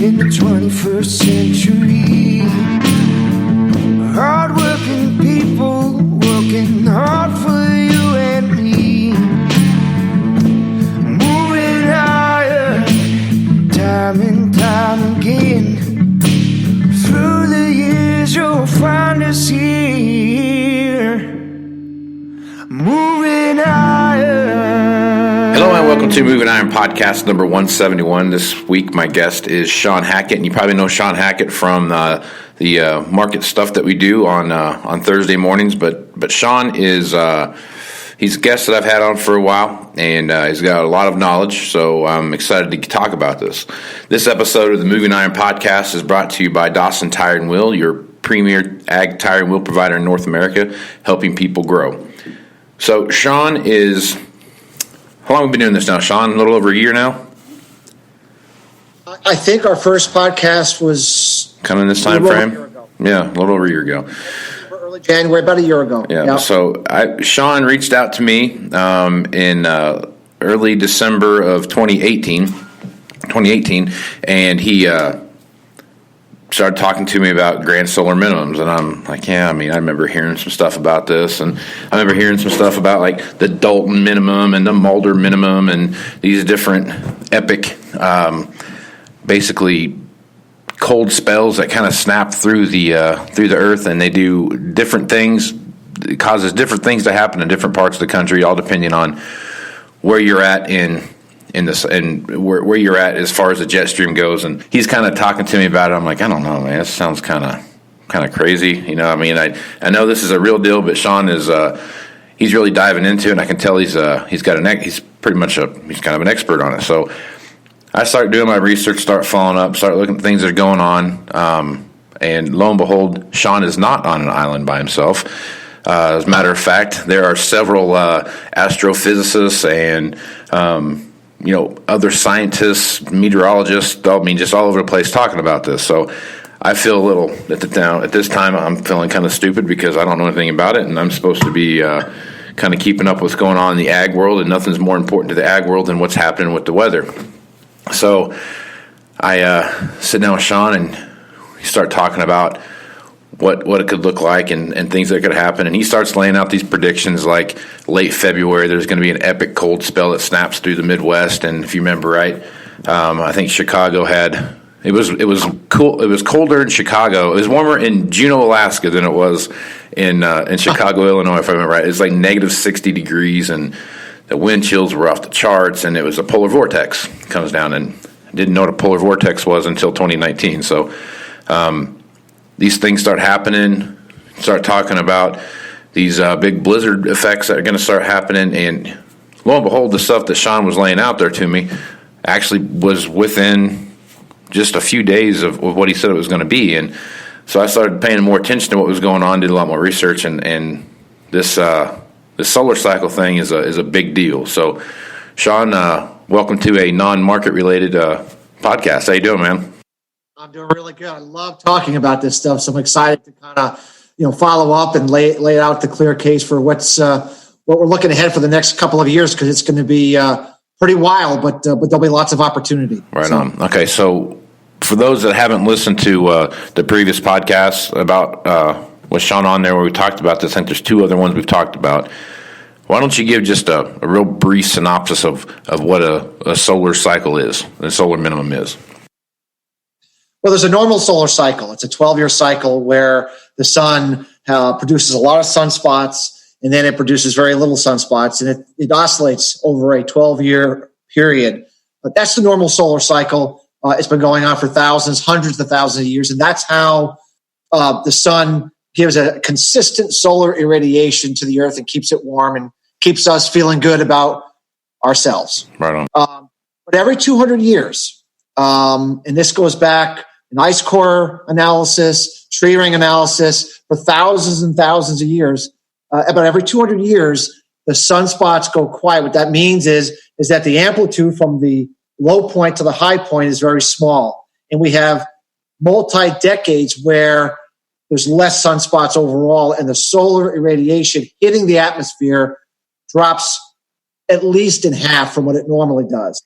in the 21st century. Hard-working people working hard for you and me. Moving higher, time and time again. Through the years you'll find us here. Moving higher. Hello and welcome to Moving Iron Podcast number 171. This week my guest is Shawn Hackett, and you probably know Shawn Hackett from the market stuff that we do on Thursday mornings. But Shawn is he's a guest that I've had on for a while, and he's got a lot of knowledge. So I'm excited to talk about this. This episode of the Moving Iron Podcast is brought to you by Dawson Tire and Wheel, your premier ag tire and wheel provider in North America, helping people grow. So Shawn is. How long have we been doing this now, Shawn? A little over a year now? I think our first podcast was... Kind of in this time frame? Yeah, a little over a year ago. Early January, about a year ago. Yeah, yep. So Shawn reached out to me in early December of 2018, and he started talking to me about grand solar minimums, and I'm like, I remember hearing some stuff about this, and I remember hearing some stuff about like the Dalton minimum and the Mulder minimum and these different epic, basically cold spells that kind of snap through the earth, and they do different things. It causes different things to happen in different parts of the country, all depending on where you're at in this, and where you're at as far as the jet stream goes. And he's kind of talking to me about it. I'm like, I don't know, man. This sounds kind of crazy. You know, I mean, I know this is a real deal, but Shawn is he's really diving into it, and I can tell he's kind of an expert on it. So I start doing my research, start following up, start looking at things that are going on, and lo and behold, Shawn is not on an island by himself. As a matter of fact, there are several astrophysicists and other scientists, meteorologists, just all over the place talking about this. So I feel a little at this time I'm feeling kind of stupid because I don't know anything about it, and I'm supposed to be kind of keeping up with what's going on in the ag world, and nothing's more important to the ag world than what's happening with the weather. So I sit down with Shawn, and we start talking about what it could look like and things that could happen. And he starts laying out these predictions like late February, there's going to be an epic cold spell that snaps through the Midwest. And if you remember right, I think Chicago had, it was cool. It was colder in Chicago. It was warmer in Juneau, Alaska than it was in Chicago, Illinois, if I remember right. It's like negative 60 degrees, and the wind chills were off the charts, and it was a polar vortex comes down, and I didn't know what a polar vortex was until 2019. So, these things start happening, start talking about these big blizzard effects that are going to start happening, and lo and behold, the stuff that Shawn was laying out there to me actually was within just a few days of what he said it was going to be. And so I started paying more attention to what was going on, did a lot more research, and this solar cycle thing is a big deal. So, Shawn, welcome to a non-market related podcast. How you doing, man? I'm doing really good. I love talking about this stuff, so I'm excited to kind of follow up and lay out the clear case for what we're looking ahead for the next couple of years, because it's going to be pretty wild, but there'll be lots of opportunity. Right on. Okay, so for those that haven't listened to the previous podcasts about with Shawn on there where we talked about this, I think there's two other ones we've talked about. Why don't you give just a real brief synopsis of what a solar cycle is, a solar minimum is? Well, there's a normal solar cycle. It's a 12-year cycle where the sun produces a lot of sunspots, and then it produces very little sunspots, and it oscillates over a 12-year period. But that's the normal solar cycle. It's been going on for hundreds of thousands of years, and that's how the sun gives a consistent solar irradiation to the earth and keeps it warm and keeps us feeling good about ourselves. Right on. But every 200 years, and this goes back in ice core analysis, tree ring analysis for thousands and thousands of years, about every 200 years, the sunspots go quiet. What that means is that the amplitude from the low point to the high point is very small. And we have multi-decades where there's less sunspots overall, and the solar irradiation hitting the atmosphere drops at least in half from what it normally does.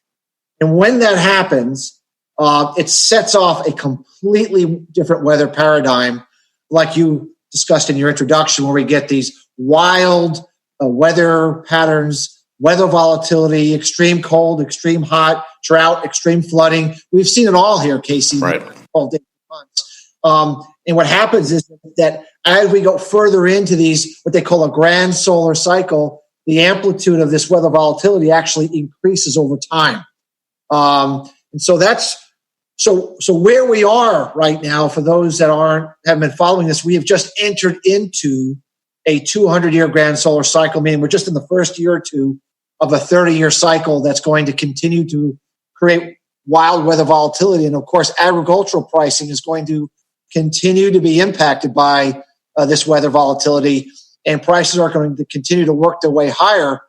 And when that happens, it sets off a completely different weather paradigm, like you discussed in your introduction, where we get these wild weather patterns, weather volatility, extreme cold, extreme hot, drought, extreme flooding. We've seen it all here, Casey. Right. All day months. And what happens is that as we go further into these, what they call a grand solar cycle, the amplitude of this weather volatility actually increases over time. And so so where we are right now, for those that haven't been following this, we have just entered into a 200-year grand solar cycle, meaning we're just in the first year or two of a 30-year cycle that's going to continue to create wild weather volatility. And of course, agricultural pricing is going to continue to be impacted by this weather volatility, and prices are going to continue to work their way higher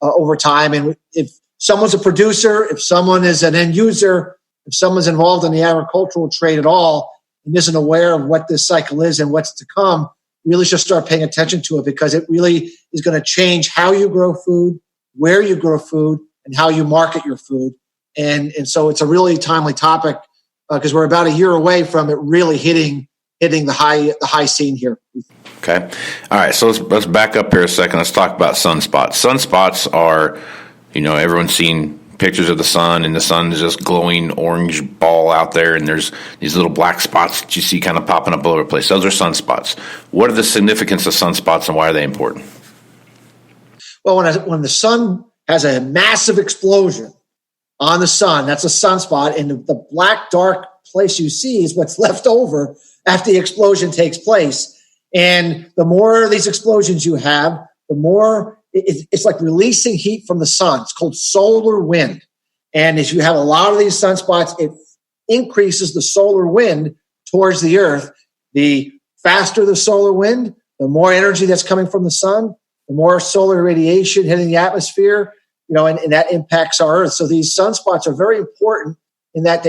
over time. And if someone's a producer, if someone is an end user, if someone's involved in the agricultural trade at all and isn't aware of what this cycle is and what's to come, really should start paying attention to it, because it really is going to change how you grow food, where you grow food, and how you market your food. And so it's a really timely topic, because we're about a year away from it really hitting the high scene here. Okay. All right. So let's back up here a second. Let's talk about sunspots. Sunspots are, everyone's seen pictures of the sun, and the sun is just glowing orange ball out there, and there's these little black spots that you see kind of popping up all over the place. Those are sunspots. What are the significance of sunspots, and why are they important? Well, when the sun has a massive explosion on the sun, that's a sunspot, and the black dark place you see is what's left over after the explosion takes place. And the more of these explosions you have, the more it's like releasing heat from the sun. It's called solar wind. And as you have a lot of these sunspots, it increases the solar wind towards the earth. The faster the solar wind, the more energy that's coming from the sun, the more solar radiation hitting the atmosphere, and that impacts our earth. So these sunspots are very important in that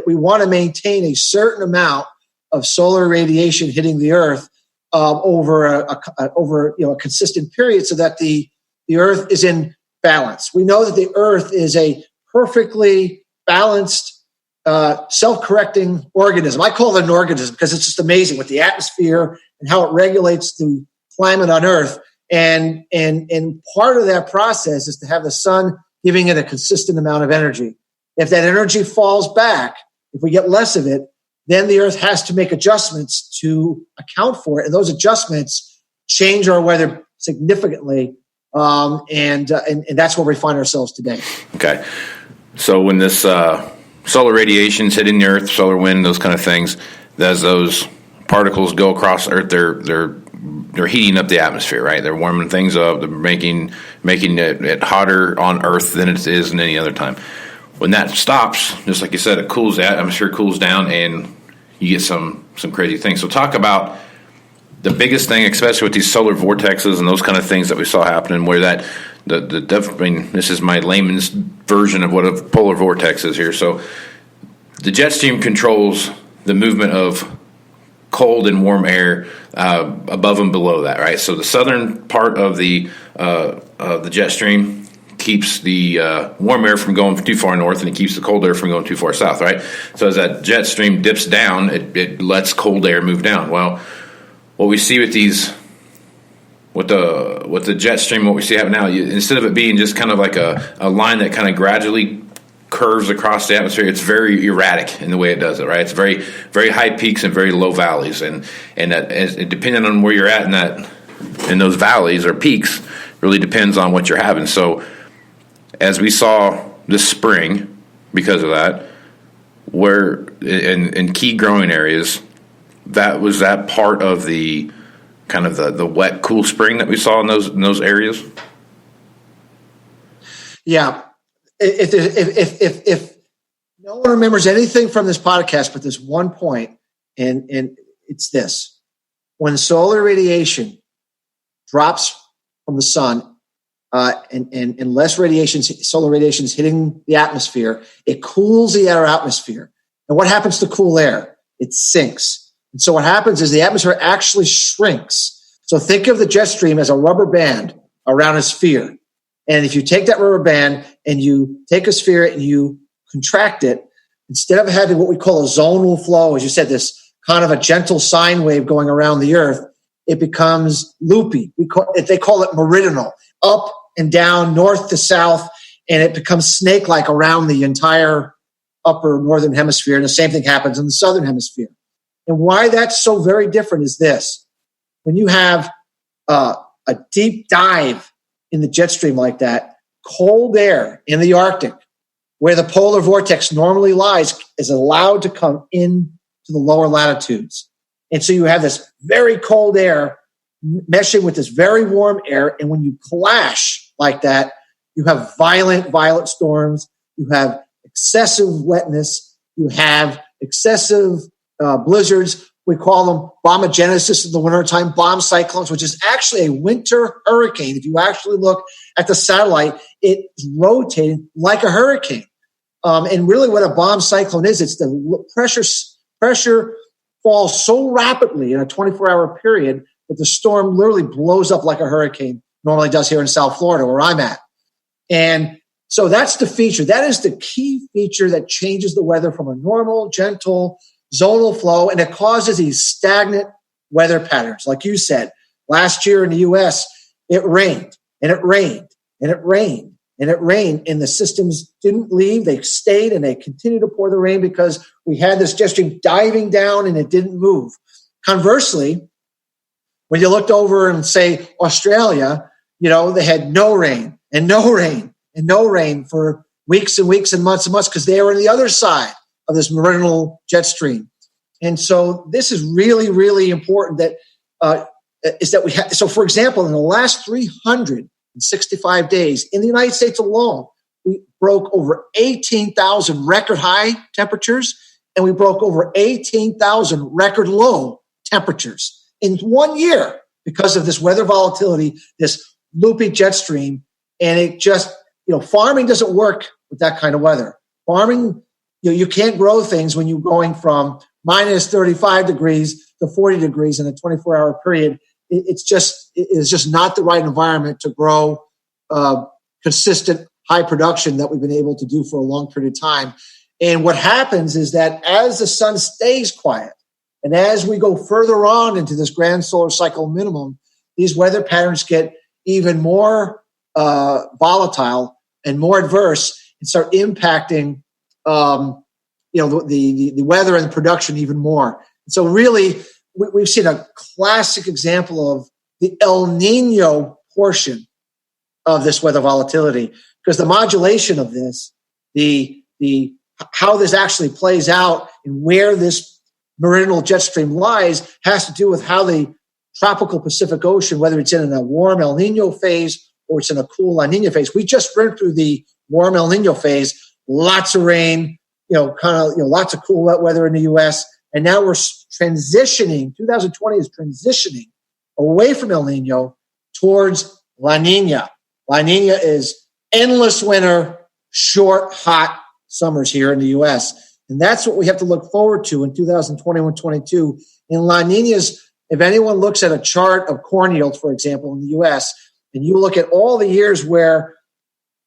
we want to maintain a certain amount of solar radiation hitting the earth over a consistent period, so that the earth is in balance. We know that the earth is a perfectly balanced, self-correcting organism. I call it an organism because it's just amazing with the atmosphere and how it regulates the climate on earth. And part of that process is to have the sun giving it a consistent amount of energy. If that energy falls back, if we get less of it, then the earth has to make adjustments to account for it. And those adjustments change our weather significantly. And that's where we find ourselves today. Okay. So when this solar radiation's hitting the earth, solar wind, those kind of things, as those particles go across the earth, they're heating up the atmosphere, right? They're warming things up. They're making it hotter on earth than it is in any other time. When that stops, just like you said, it cools the atmosphere, cools down, and you get some crazy things. So talk about the biggest thing, especially with these solar vortexes and those kind of things that we saw happening, where that this is my layman's version of what a polar vortex is here. So the jet stream controls the movement of cold and warm air above and below that, right? So the southern part of the jet stream keeps the warm air from going too far north, and it keeps the cold air from going too far south, right? So as that jet stream dips down, it lets cold air move down. Well, what we see with the jet stream, what we see happen now, instead of it being just kind of like a line that kind of gradually curves across the atmosphere, it's very erratic in the way it does it, right? It's very, very high peaks and very low valleys, and that, depending on where you're at in those valleys or peaks, really depends on what you're having. So as we saw this spring, because of that, where in key growing areas, that part of the kind of the wet, cool spring that we saw in those areas. Yeah, if no one remembers anything from this podcast but this one point, and it's this: when solar radiation drops from the sun, and less solar radiation is hitting the atmosphere, it cools the air atmosphere. And what happens to cool air? It sinks. And so what happens is the atmosphere actually shrinks. So think of the jet stream as a rubber band around a sphere. And if you take that rubber band and you take a sphere and you contract it, instead of having what we call a zonal flow, as you said, this kind of a gentle sine wave going around the Earth, it becomes loopy. They call it meridional, up and down, north to south, and it becomes snake-like around the entire upper northern hemisphere. And the same thing happens in the southern hemisphere. And why that's so very different is this. When you have a deep dive in the jet stream like that, cold air in the Arctic, where the polar vortex normally lies, is allowed to come into the lower latitudes. And so you have this very cold air meshing with this very warm air. And when you clash like that, you have violent storms. You have excessive wetness. You have excessive blizzards. We call them bombogenesis in the wintertime, bomb cyclones, which is actually a winter hurricane. If you actually look at the satellite, it's rotating like a hurricane. And really what a bomb cyclone is, it's the pressure falls so rapidly in a 24-hour period that the storm literally blows up like a hurricane normally does here in South Florida, where I'm at. And so that's the feature. That is the key feature that changes the weather from a normal, gentle, zonal flow, and it causes these stagnant weather patterns. Like you said, last year in the U.S., it rained, and it rained, and it rained, and it rained, and the systems didn't leave. They stayed, and they continued to pour the rain because we had this jet stream diving down, and it didn't move. Conversely, when you looked over and say Australia, they had no rain and no rain and no rain for weeks and weeks and months because they were on the other side of this meridional jet stream. And so this is really, really important so for example, in the last 365 days in the United States alone, we broke over 18,000 record high temperatures and we broke over 18,000 record low temperatures in 1 year because of this weather volatility, this loopy jet stream. And it just, farming doesn't work with that kind of weather. Farming, you can't grow things when you're going from minus 35 degrees to 40 degrees in a 24-hour period. It's just not the right environment to grow consistent high production that we've been able to do for a long period of time. And what happens is that as the sun stays quiet and as we go further on into this grand solar cycle minimum, these weather patterns get even more volatile and more adverse and start impacting the weather and the production even more. And so really, we've seen a classic example of the El Nino portion of this weather volatility, because the modulation of this, the how this actually plays out and where this meridional jet stream lies has to do with how the tropical Pacific Ocean, whether it's in a warm El Nino phase or it's in a cool La Nina phase. We just went through the warm El Nino phase, lots of rain, lots of cool wet weather in the U.S. And now we're transitioning. 2020 is transitioning away from El Nino towards La Nina. La Nina is endless winter, short, hot summers here in the U.S. And that's what we have to look forward to in 2021-22. In La Nina's, if anyone looks at a chart of corn yields, for example, in the U.S., and you look at all the years where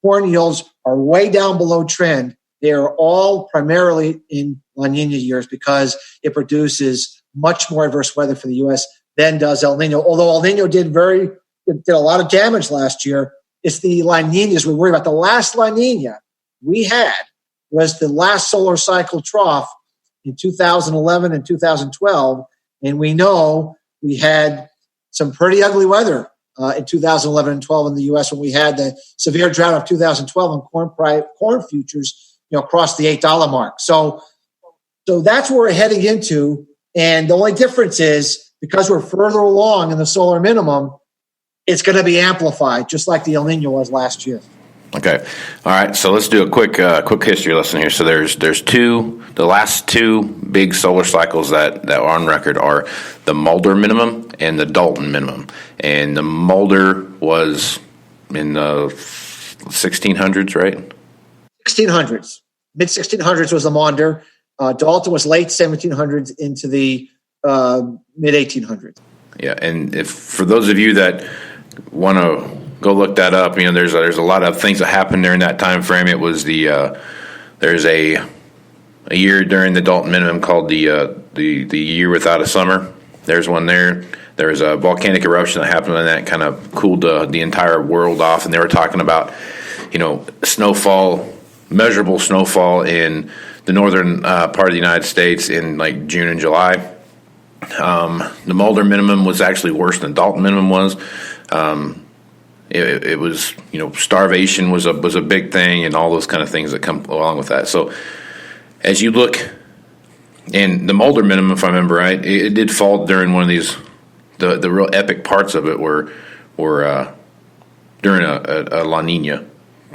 corn yields are way down below trend, they are all primarily in La Nina years because it produces much more adverse weather for the U.S. than does El Nino. Although El Nino did a lot of damage last year, it's the La Ninas we worry about. The last La Nina we had was the last solar cycle trough in 2011 and 2012, and we know we had some pretty ugly weather in 2011 and 12 in the U.S. when we had the severe drought of 2012 and corn futures across the $8 mark. So that's where we're heading into. And the only difference is because we're further along in the solar minimum, it's going to be amplified, just like the El Nino was last year. Okay. All right. So let's do a quick history lesson here. So there's the last two big solar cycles that are on record are the Mulder minimum and the Dalton minimum. And the Mulder was in the 1600s, right? 1600s. Mid 1600s was the Mulder. Dalton was late 1700s into the mid 1800s. Yeah. And for those of you that want to go look that up, there's a lot of things that happened during that time frame. It was there's a a year during the Dalton minimum called the year without a summer. There's one there. There was a volcanic eruption that happened, and that kind of cooled the entire world off. And they were talking about, snowfall, measurable snowfall in the northern part of the United States in like June and July. The Mulder minimum was actually worse than Dalton minimum was. It was, starvation was a big thing, and all those kind of things that come along with that. So as you look, and the Mulder minimum, if I remember right, it did fall during one of these, the real epic parts of it were during a La Nina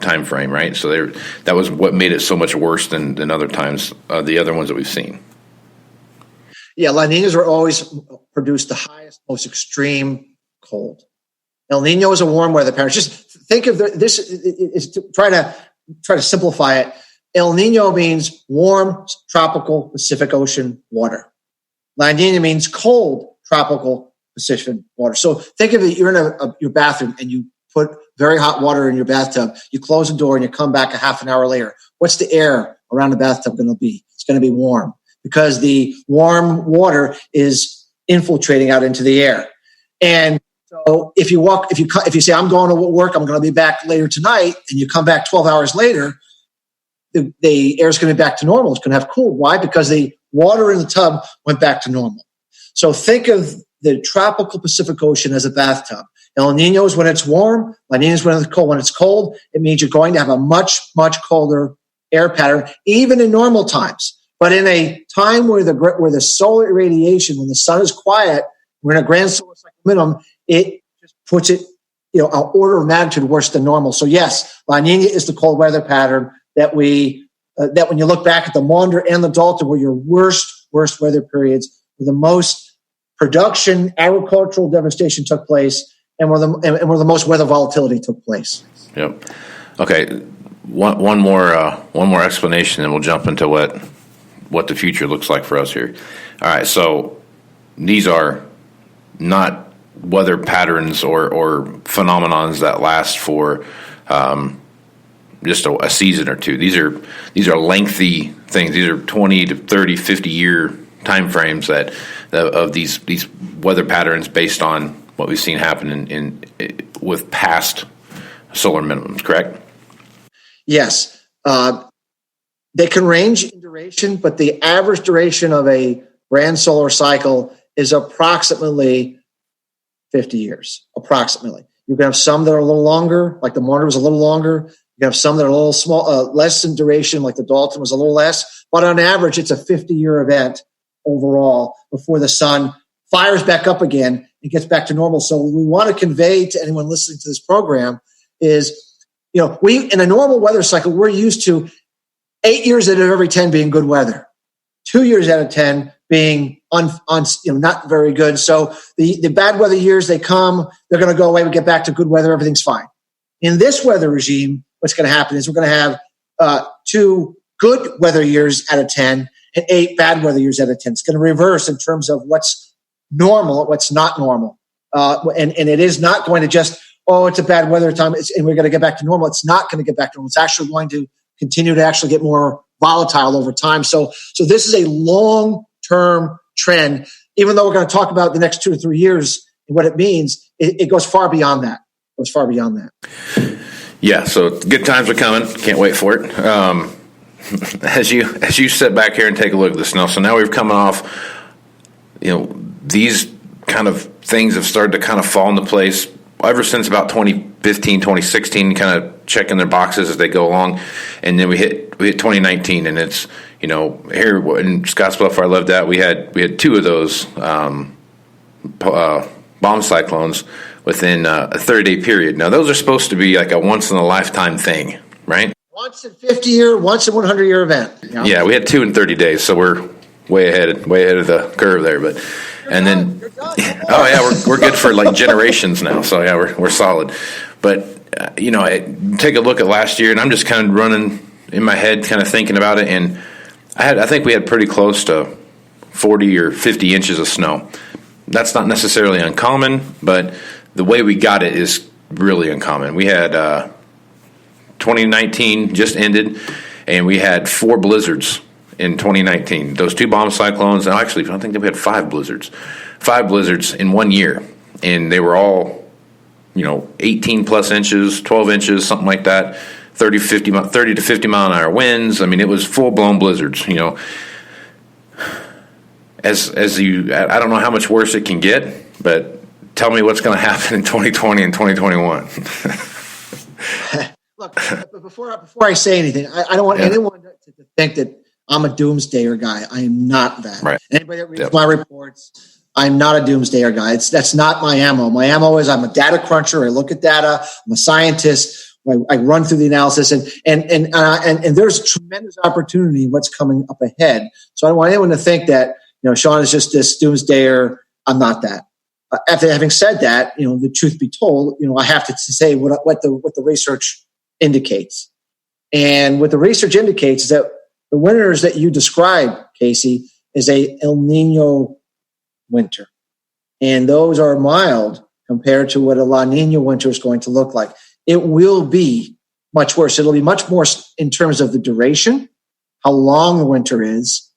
time frame, right? So that was what made it so much worse than other times, the other ones that we've seen. Yeah, La Ninas are always produce the highest, most extreme cold. El Nino is a warm weather pattern. Just think of this is to try to simplify it. El Nino means warm tropical Pacific Ocean water. La Nina means cold tropical Pacific water. So think of it, you're in your bathroom and you put very hot water in your bathtub. You close the door and you come back a half an hour later. What's the air around the bathtub going to be? It's going to be warm because the warm water is infiltrating out into the air. And so if you say, I'm going to work, I'm going to be back later tonight, and you come back 12 hours later, the air is going to be back to normal. It's going to have cooled. Why? Because the water in the tub went back to normal. So think of the tropical Pacific Ocean as a bathtub. El Nino is when it's warm. La Nina is when it's cold. When it's cold, it means you're going to have a much, much colder air pattern, even in normal times. But in a time where the solar irradiation, when the sun is quiet, we're in a grand solar cycle minimum, it just puts it, an order of magnitude worse than normal. So yes, La Nina is the cold weather pattern that that when you look back at the Maunder and the Dalton were your worst weather periods, where the most production, agricultural devastation took place, and where the most weather volatility took place. Yep. Okay. One more explanation, and we'll jump into what the future looks like for us here. All right. So these are not weather patterns or phenomenons that last for just a season or two. These are lengthy things. These are 20 to 30, 50 year time frames of these weather patterns based on what we've seen happen in with past solar minimums, correct? Yes. They can range in duration, but the average duration of a grand solar cycle is approximately 50 years, approximately. You can have some that are a little longer, like the Maunder was a little longer. You can have some that are a little small, less in duration, like the Dalton was a little less. But on average, it's a 50-year event overall before the sun fires back up again and gets back to normal. So what we want to convey to anyone listening to this program is, we in a normal weather cycle, we're used to 8 years out of every 10 being good weather, 2 years out of 10 being not very good. So the bad weather years, they come, they're going to go away. We get back to good weather. Everything's fine. In this weather regime, what's going to happen is we're going to have 2 good weather years out of 10 and 8 bad weather years out of 10. It's going to reverse in terms of what's normal, what's not normal. And it is not going to just, it's a bad weather time and we're going to get back to normal. It's not going to get back to normal. It's actually going to continue to actually get more volatile over time. So this is a long-term trend. Even though we're going to talk about the next 2 to 3 years and what it means, it goes far beyond that. Yeah, so good times are coming. Can't wait for it. As you sit back here and take a look at the snow, so now we've come off, these kind of things have started to kind of fall into place ever since about 2015, 2016, kind of checking their boxes as they go along. And then we hit 2019, and it's, here in Scottsbluff where I lived at, we had 2 of those bomb cyclones within a 30-day period. Now, those are supposed to be like a once-in-a-lifetime thing, right? Once in 50-year, once in 100-year event. Yeah, we had 2 in 30 days, so we're way ahead of the curve there. But we're good for like generations now. So yeah, we're solid. But I take a look at last year, and I'm just kind of running in my head, kind of thinking about it, and I think we had pretty close to 40 or 50 inches of snow. That's not necessarily uncommon, but the way we got it is really uncommon. We had 2019 just ended, and we had 4 blizzards in 2019. Those 2 bomb cyclones, and actually, I think we had 5 blizzards. 5 blizzards in 1 year. And they were all, 18 plus inches, 12 inches, something like that. 30 to 50 mile an hour winds. I mean, it was full blown blizzards. I don't know how much worse it can get, but tell me what's going to happen in 2020 and 2021. Look, before I say anything, I don't want anyone to think that I'm a doomsdayer guy. I am not that. Right. Anybody that reads my reports, I'm not a doomsdayer guy. That's not my ammo. My ammo is I'm a data cruncher. I look at data. I'm a scientist. I run through the analysis, and there's tremendous opportunity in what's coming up ahead. So I don't want anyone to think that Shawn is just this doomsdayer. I'm not that. After having said that, the truth be told, I have to say what the research indicates, and what the research indicates is that the winters that you described, Casey, is a El Nino winter, and those are mild compared to what a La Nina winter is going to look like. It will be much worse. It'll be much more in terms of the duration, how long the winter is,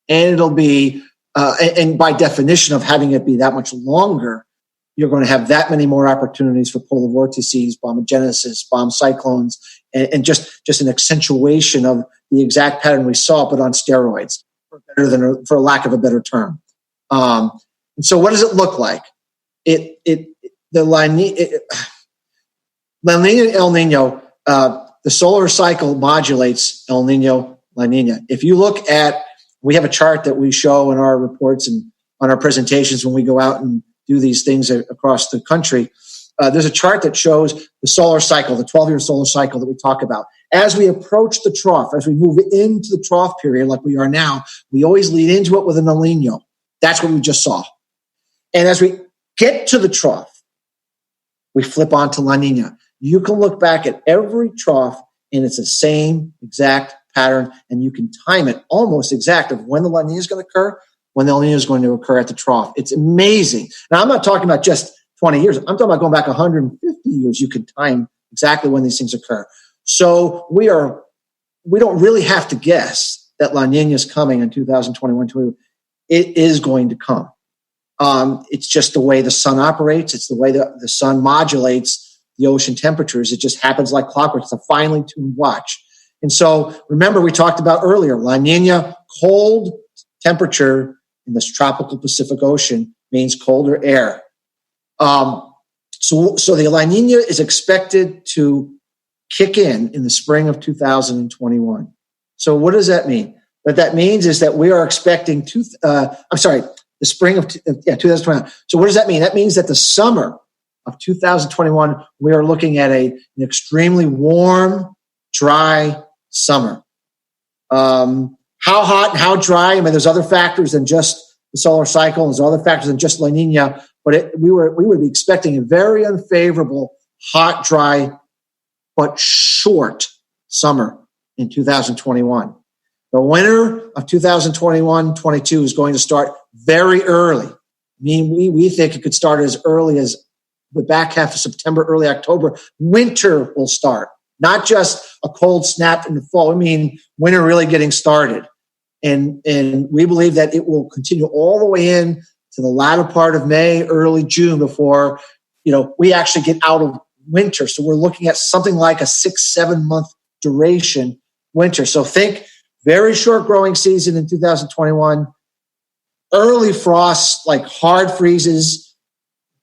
and it'll be, and by definition of having it be that much longer, you're going to have that many more opportunities for polar vortices, bombogenesis, bomb cyclones, and just an accentuation of the exact pattern we saw, but on steroids, for lack of a better term. And so, what does it look like? La Nina, El Nino, the solar cycle modulates El Nino, La Nina. If you look at, we have a chart that we show in our reports and on our presentations when we go out and do these things across the country. There's a chart that shows the solar cycle, the 12-year solar cycle that we talk about. As we approach the trough, as we move into the trough period like we are now, we always lead into it with an El Nino. That's what we just saw. And as we get to the trough, we flip on to La Nina. You can look back at every trough, and it's the same exact pattern, and you can time it almost exact of when the La Nina is going to occur, when the El Nino is going to occur at the trough. It's amazing. Now, I'm not talking about just 20 years. I'm talking about going back 150 years. You can time exactly when these things occur. So we don't really have to guess that La Nina is coming in 2021. It is going to come. It's just the way the sun operates. It's the way the sun modulates the ocean temperatures. It just happens like clockwork. It's a finely tuned watch. And so remember, we talked about earlier, La Nina, cold temperature in this tropical Pacific Ocean means colder air. So the La Nina is expected to kick in the spring of 2021. So what does that mean? What that means is that we are expecting the spring of 2021. So what does that mean? That means that the summer of 2021, we are looking at an extremely warm, dry summer. How hot and how dry? I mean, there's other factors than just the solar cycle. There's other factors than just La Nina. But we would be expecting a very unfavorable, hot, dry, but short summer in 2021. The winter of 2021-22 is going to start very early. I mean, we think it could start as early as the back half of September, early October. Winter will start, not just a cold snap in the fall. I mean, winter really getting started. And we believe that it will continue all the way in to the latter part of May, early June before, we actually get out of winter. So we're looking at something like a 6-7 month duration winter. So think very short growing season in 2021, early frosts, like hard freezes.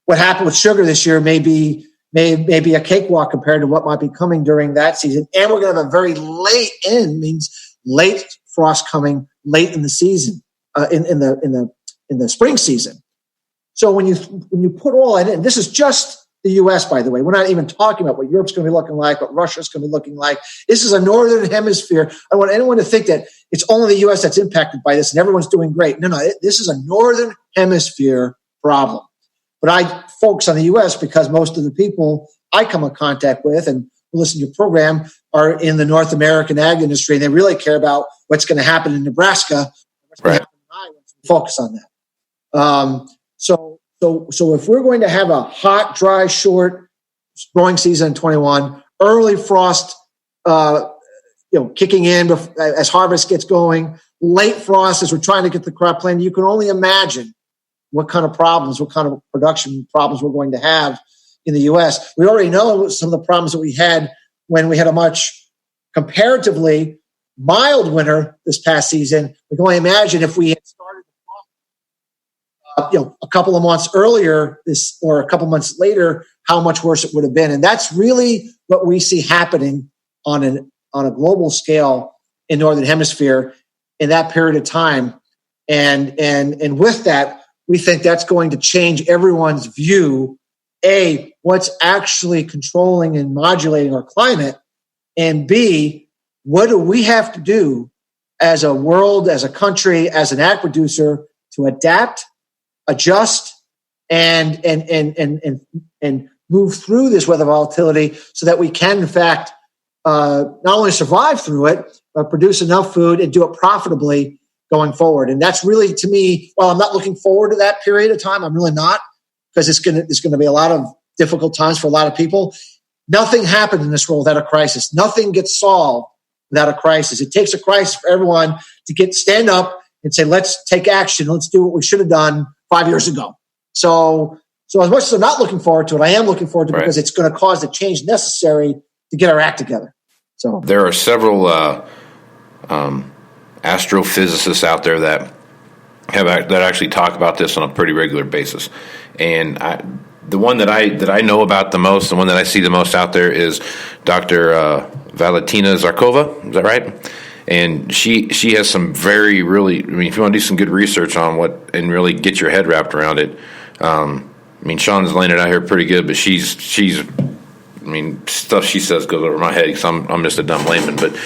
What happened with sugar this year may be a cakewalk compared to what might be coming during that season. And we're going to have a very late end, means late frost coming late in the season, in the spring season. So when you put all that in, this is just the U.S., by the way. We're not even talking about what Europe's going to be looking like, what Russia's going to be looking like. This is a northern hemisphere. I don't want anyone to think that it's only the U.S. that's impacted by this and everyone's doing great. No, this is a northern hemisphere problem. But I focus on the U.S. because most of the people I come in contact with and who listen to your program are in the North American ag industry. And they really care about what's going to happen in Nebraska. What's going to happen in Iowa. So we focus on that. So if we're going to have a hot, dry, short growing season in 21, early frost, kicking in as harvest gets going, late frost as we're trying to get the crop planted. You can only imagine what kind of problems, what kind of production problems we're going to have in the U.S. We already know some of the problems that we had when we had a much comparatively mild winter this past season. We can only imagine if we had started a couple of months earlier or a couple months later, how much worse it would have been. And that's really what we see happening on a global scale in Northern Hemisphere in that period of time. And with that, we think that's going to change everyone's view, A, what's actually controlling and modulating our climate, and B, what do we have to do as a world, as a country, as an ag producer to adapt, adjust, and move through this weather volatility so that we can, in fact, not only survive through it, but produce enough food and do it profitably going forward. And that's really, to me, while I'm not looking forward to that period of time, I'm really not, because there's going to be a lot of difficult times for a lot of people. Nothing happened in this world without a crisis. Nothing gets solved without a crisis. It takes a crisis for everyone to stand up and say, let's take action. Let's do what we should have done 5 years ago. So as much as I'm not looking forward to it, I am looking forward to it because it's going to cause the change necessary to get our act together. So there are several astrophysicists out there that actually talk about this on a pretty regular basis, and the one that I know about the most, the one that I see the most out there is Dr. Valentina Zarkova. Is that right? And she has some very really. I mean, if you want to do some good research on what and really get your head wrapped around it, I mean, Shawn's laying it out here pretty good, but she's. I mean, stuff she says goes over my head because I'm just a dumb layman, but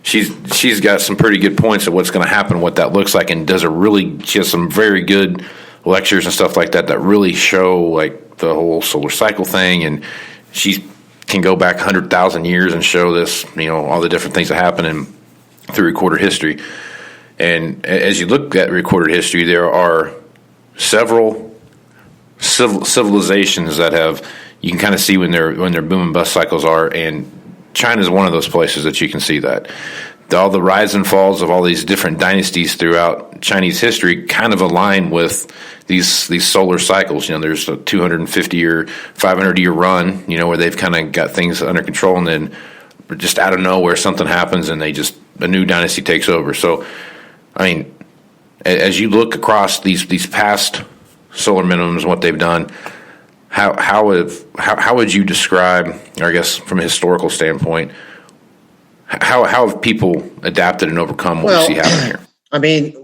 she's got some pretty good points of what's going to happen, what that looks like, and she has some very good lectures and stuff like that really show like the whole solar cycle thing, and she can go back 100,000 years and show this, all the different things that happen through recorded history. And as you look at recorded history, there are several civilizations that you can kind of see when their boom and bust cycles are, and China is one of those places that you can see that. All the rise and falls of all these different dynasties throughout Chinese history kind of align with these solar cycles. There's a 250-year, 500-year run, where they've kind of got things under control, and then just out of nowhere something happens and a new dynasty takes over. So, I mean, as you look across these past solar minimums, what they've done, how would you describe, or I guess from a historical standpoint, how have people adapted and overcome what we see happening here? I mean,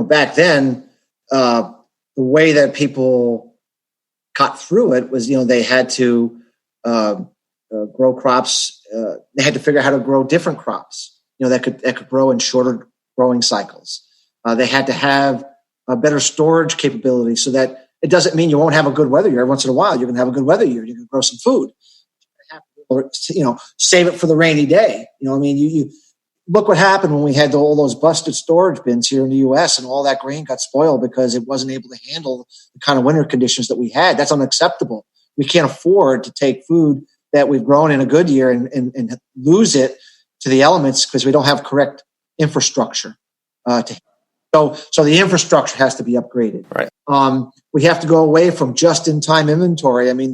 back then, the way that people got through it was, they had to grow crops. They had to figure out how to grow different crops, that could grow in shorter growing cycles. They had to have a better storage capability so that it doesn't mean you won't have a good weather year. Every once in a while, you're going to have a good weather year. You can grow some food, or save it for the rainy day. You look what happened when we had all those busted storage bins here in the U.S. and all that grain got spoiled because it wasn't able to handle the kind of winter conditions that we had. That's unacceptable. We can't afford to take food that we've grown in a good year and lose it to the elements because we don't have correct infrastructure. So the infrastructure has to be upgraded. Right. We have to go away from just-in-time inventory. I mean,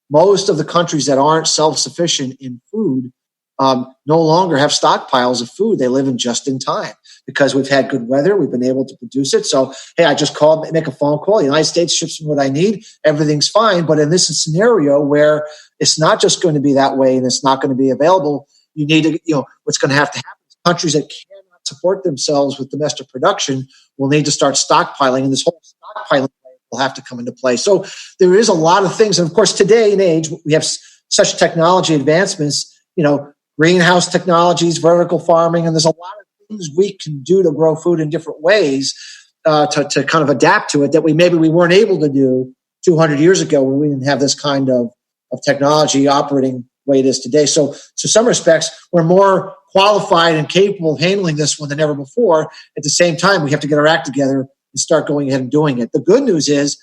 most of the countries that aren't self-sufficient in food no longer have stockpiles of food. They live in just-in-time because we've had good weather. We've been able to produce it. So, hey, I just called, make a phone call. The United States ships me what I need. Everything's fine. But in this scenario where it's not just going to be that way and it's not going to be available, you need to, what's going to happen is countries that cannot support themselves with domestic production will need to start stockpiling, and this whole stockpiling will have to come into play. So there is a lot of things. And of course, today and age, we have such technology advancements, greenhouse technologies, vertical farming, and there's a lot of things we can do to grow food in different ways to kind of adapt to it that we weren't able to do 200 years ago when we didn't have this kind of technology operating the way it is today. So to some respects, we're more qualified and capable of handling this one than ever before. At the same time, we have to get our act together and start going ahead and doing it. The good news is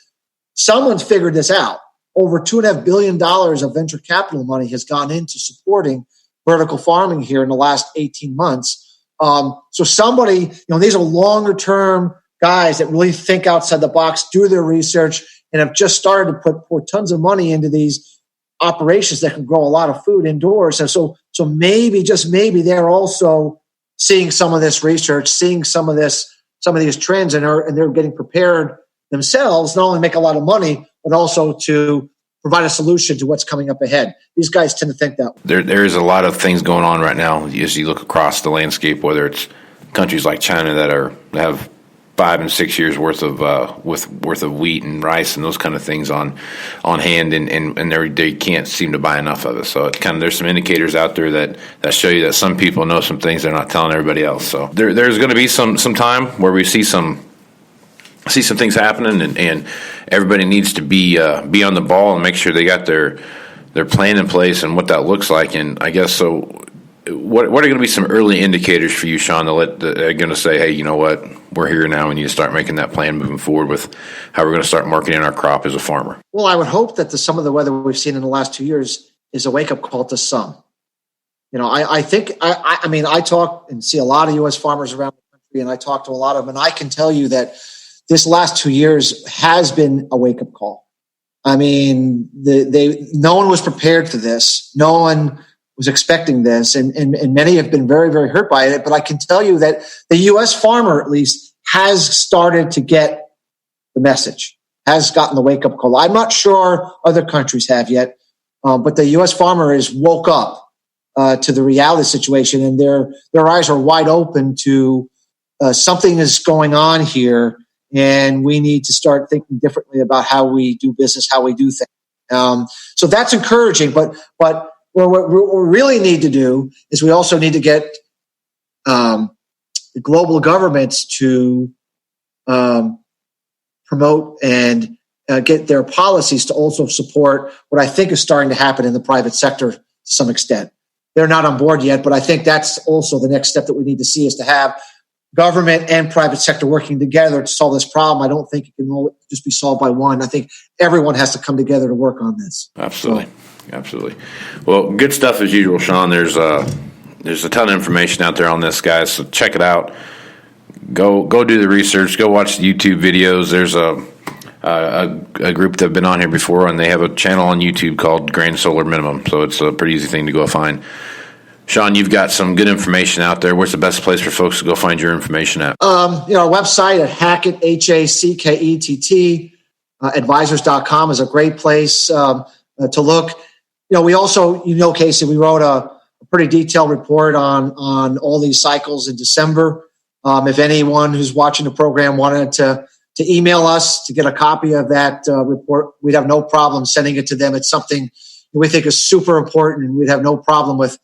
someone's figured this out. Over $2.5 billion of venture capital money has gone into supporting vertical farming here in the last 18 months. So somebody, these are longer term guys that really think outside the box, do their research, and have just started to pour tons of money into these operations that can grow a lot of food indoors. And so maybe, just maybe, they're also seeing some of this research, seeing some of these trends, and they're getting prepared themselves, not only make a lot of money, but also to provide a solution to what's coming up ahead. These guys tend to think that way. There is a lot of things going on right now as you look across the landscape, whether it's countries like China that have 5 and 6 years worth of wheat and rice and those kind of things on hand, and they can't seem to buy enough of it. So it's there's some indicators out there that show you that some people know some things they're not telling everybody else. So there's going to be some time where we see some things happening, and everybody needs to be on the ball and make sure they got their plan in place and what that looks like. And I guess so. What are going to be some early indicators for you, Shawn, that are going to say, hey, you know what, we're here now, we need to start making that plan moving forward with how we're going to start marketing our crop as a farmer? Well, I would hope that some of the weather we've seen in the last 2 years is a wake-up call to some. I think, I talk and see a lot of U.S. farmers around the country, and I talk to a lot of them, and I can tell you that this last 2 years has been a wake-up call. I mean, no one was prepared for this. No one was expecting this, and many have been very, very hurt by it. But I can tell you that the U.S. farmer, at least, has started to get the message, has gotten the wake-up call. I'm not sure other countries have yet, but the U.S. farmer is woke up to the reality situation, and their eyes are wide open to something is going on here, and we need to start thinking differently about how we do business, how we do things. So that's encouraging, but what we really need to do is we also need to get the global governments to promote and get their policies to also support what I think is starting to happen in the private sector to some extent. They're not on board yet, but I think that's also the next step that we need to see, is to have government and private sector working together to solve this problem. I don't think it can just be solved by one. I think everyone has to come together to work on this. Absolutely. Absolutely. Well, good stuff as usual, Shawn. There's a ton of information out there on this, guys. So check it out. Go do the research. Go watch the YouTube videos. There's a group that have been on here before, and they have a channel on YouTube called Grain Solar Minimum. So it's a pretty easy thing to go find. Shawn, you've got some good information out there. Where's the best place for folks to go find your information at? Our website at Hacket, Hackett, advisors.com is a great place to look. We also, Casey, we wrote a pretty detailed report on all these cycles in December. If anyone who's watching the program wanted to email us to get a copy of that report, we'd have no problem sending it to them. It's something we think is super important, and we'd have no problem with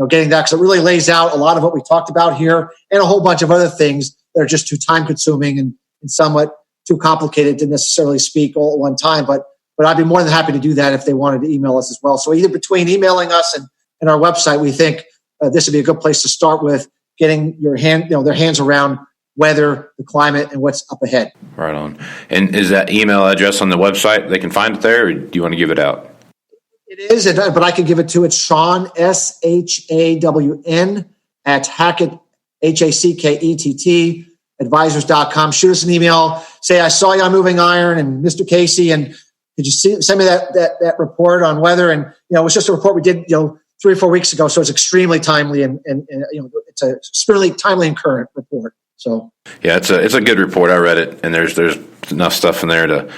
getting that, because it really lays out a lot of what we talked about here and a whole bunch of other things that are just too time consuming and somewhat too complicated to necessarily speak all at one time. But I'd be more than happy to do that if they wanted to email us as well. So either between emailing us and our website, we think this would be a good place to start with getting their hands around weather, the climate, and what's up ahead. Right on. And is that email address on the website? They can find it there, or do you want to give it out? It is, but I can give it to it. Shawn, SHAWN, at Hackett, HACKETT, advisors.com. Shoot us an email. Say, I saw you on Moving Iron and Mr. Casey, and could you send me that report on weather? And it was just a report we did 3 or 4 weeks ago, so it's extremely timely and it's a extremely timely and current report. So yeah, it's a good report. I read it, and there's enough stuff in there to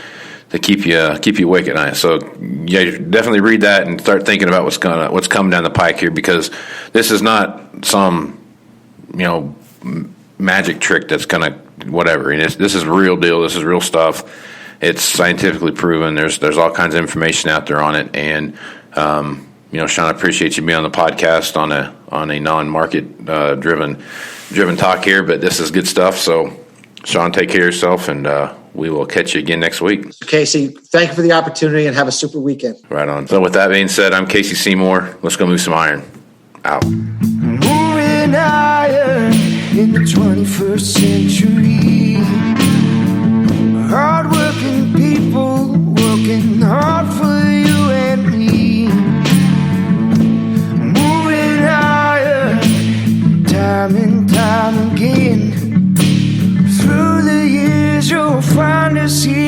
keep you awake at night. So yeah, definitely read that and start thinking about what's coming down the pike here, because this is not some magic trick that's gonna whatever. And this is real deal. This is real stuff. It's scientifically proven. There's all kinds of information out there on it, and Shawn, I appreciate you being on the podcast on a non-market driven talk here, but this is good stuff. So, Shawn, take care of yourself, and we will catch you again next week. Casey, thank you for the opportunity, and have a super weekend. Right on. So, with that being said, I'm Casey Seymour. Let's go move some iron. Out. Moving iron in the 21st century. Hard-working people working hard for you and me. Moving higher, time and time you'll find us here.